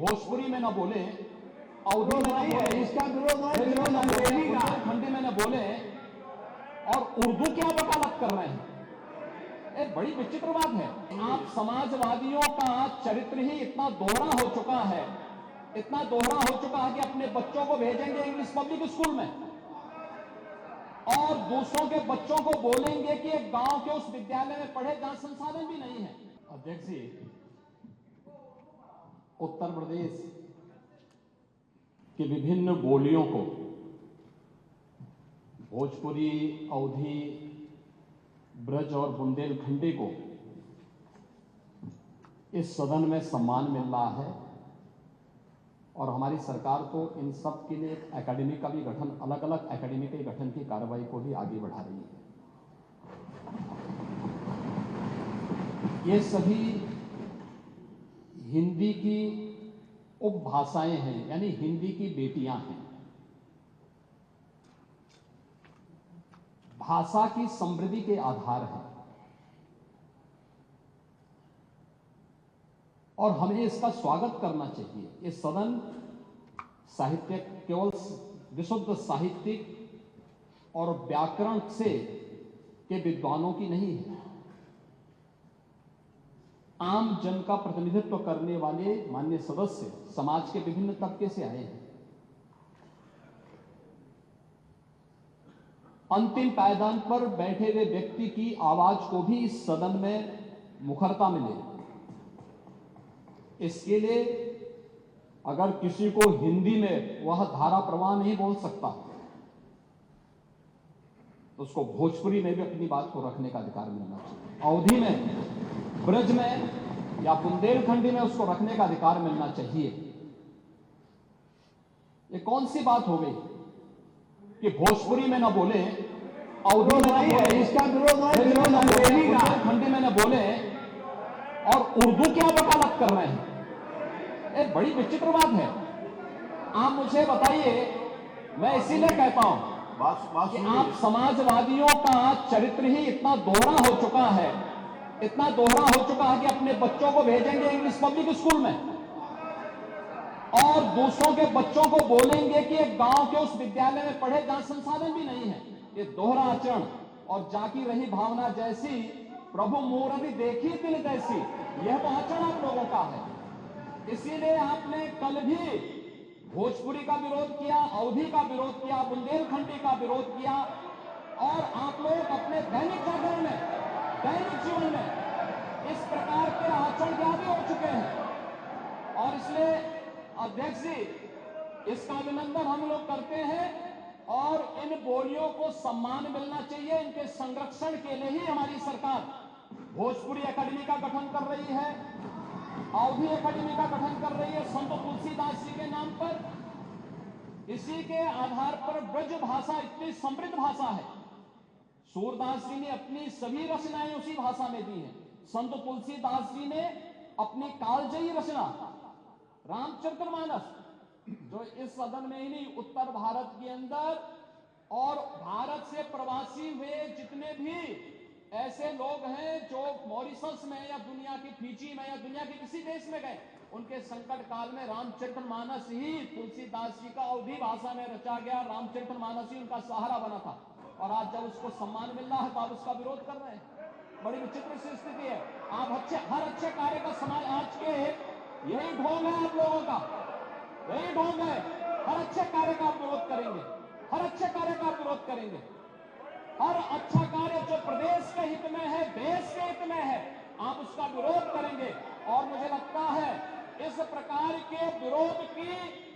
भोजपुरी में न बोले, अवधी में न बोले, इसका विरोध खंडी में न बोले और उर्दू क्या वकालत कर रहे हैं। एक बड़ी विचित्र बात है। आप समाजवादियों का चरित्र ही इतना दोहरा हो चुका है, इतना दोहरा हो चुका है कि अपने बच्चों को भेजेंगे इंग्लिश पब्लिक स्कूल में और दूसरों के बच्चों को बोलेंगे कि एक गांव के उस विद्यालय में पढ़े जहां संसाधन भी नहीं है। अध्यक्ष जी, उत्तर प्रदेश की विभिन्न बोलियों को, भोजपुरी, अवधी, ब्रज और बुंदेलखंडी को इस सदन में सम्मान मिल रहा है और हमारी सरकार तो इन सब के लिए एक एकेडमी का भी गठन, अलग अलग एकेडमी के गठन की कार्रवाई को भी आगे बढ़ा रही है। ये सभी हिंदी की उपभाषाएं हैं, यानी हिंदी की बेटियां हैं। भाषा की समृद्धि के आधार है और हमें इसका स्वागत करना चाहिए। ये सदन साहित्य केवल विशुद्ध साहित्यिक और व्याकरण से के विद्वानों की नहीं है, आम जन का प्रतिनिधित्व करने वाले माननीय सदस्य समाज के विभिन्न तबके से आए हैं। अंतिम पायदान पर बैठे हुए व्यक्ति की आवाज को भी इस सदन में मुखरता मिले। इसके लिए अगर किसी को हिंदी में वह धारा प्रवाह नहीं बोल सकता तो उसको भोजपुरी में भी अपनी बात को रखने का अधिकार मिलना चाहिए, अवधी में, ब्रज में या बुंदेलखंडी में उसको रखने का अधिकार मिलना चाहिए। ये कौन सी बात हो गई कि भोजपुरी में न बोले, अवधी में न बोले, इसका विरोध खंडी में न बोले और उर्दू क्या वकालत कर रहे हैं। एक बड़ी विचित्र बात है। आप मुझे बताइए, मैं इसीलिए कहता हूं कि आप समाजवादियों का चरित्र ही इतना दोहरा हो चुका है, इतना दोहरा हो चुका है कि अपने बच्चों को भेजेंगे इंग्लिश पब्लिक स्कूल में और दूसरों के बच्चों को बोलेंगे कि एक गांव के उस विद्यालय में पढ़े जहां संसाधन भी नहीं है। ये दोहरा आचरण और जाकी रही भावना जैसी प्रभु मूर्ति देखी दिल जैसी, यह तो आचरण आप लोगों का है। इसीलिए आपने कल भी भोजपुरी का विरोध किया, अवधी का विरोध किया, बुंदेलखंडी का विरोध किया और आप लोग अपने दैनिक जागरण में, दैनिक जीवन में इस प्रकार के आचरण के आदी हो चुके हैं। और इसलिए अध्यक्ष जी, इसका अभिनंदन हम लोग करते हैं और इन बोलियों को सम्मान मिलना चाहिए। इनके संरक्षण के लिए ही हमारी सरकार भोजपुरी एकेडमी का गठन कर रही है, अवधी एकेडमी का गठन कर रही है संत तुलसीदास जी के नाम पर। इसी के आधार पर ब्रज भाषा इतनी समृद्ध भाषा है। सूरदास जी ने अपनी सभी रचनाएं उसी भाषा में दी हैं। संत तुलसीदास जी ने अपनी कालजयी रचना रामचरितमानस, जो इस सदन में ही नहीं, उत्तर भारत के अंदर और भारत से प्रवासी हुए जितने भी ऐसे लोग हैं जो मॉरिशस में या दुनिया की फिजी में या दुनिया के किसी देश में गए, उनके संकट काल में रामचरितमानस ही तुलसीदास जी का अवधी भाषा में रचा गया रामचरितमानस ही उनका सहारा बना था। और आज जब उसको सम्मान मिल रहा है तो आप उसका विरोध कर रहे हैं। बड़ी विचित्र सी स्थिति है। आप हर अच्छे कार्य का समाज, आज के यही ढोंग है आप लोगों का, यही ढोंग है। हर अच्छे कार्य का आप विरोध करेंगे, हर अच्छे कार्य का आप विरोध करेंगे। हर अच्छा कार्य जो प्रदेश के हित में है, देश के हित में है, आप उसका विरोध करेंगे। और मुझे लगता है इस प्रकार के विरोध की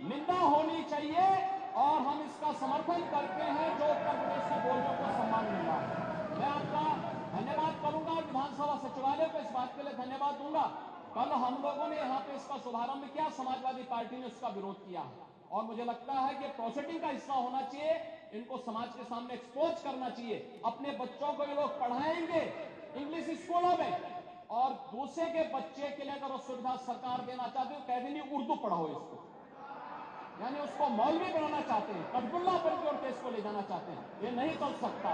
निंदा होनी चाहिए और हम इसका समर्थन करते हैं जो उत्तर प्रदेश की बोलियों को सम्मान मिल रहा है। मैं आपका धन्यवाद करूंगा, विधानसभा सचिवालय को इस बात के लिए धन्यवाद दूंगा। कल हम लोगों ने यहाँ पे इसका शुभारंभ किया, समाजवादी पार्टी ने उसका विरोध किया और मुझे लगता है कि प्रोसेडिंग का हिस्सा होना चाहिए। इनको समाज के सामने एक्सपोज करना चाहिए। अपने बच्चों को ये लोग पढ़ाएंगे इंग्लिश स्कूलों में और दूसरे के बच्चे के लिए अगर सुविधा सरकार देना चाहती है, कह देनी उर्दू पढ़ाओ इसको, यानी उसको मौलवी बनाना चाहते हैं, कटबुल्ला बन के इसको ले जाना चाहते हैं। ये नहीं चल सकता।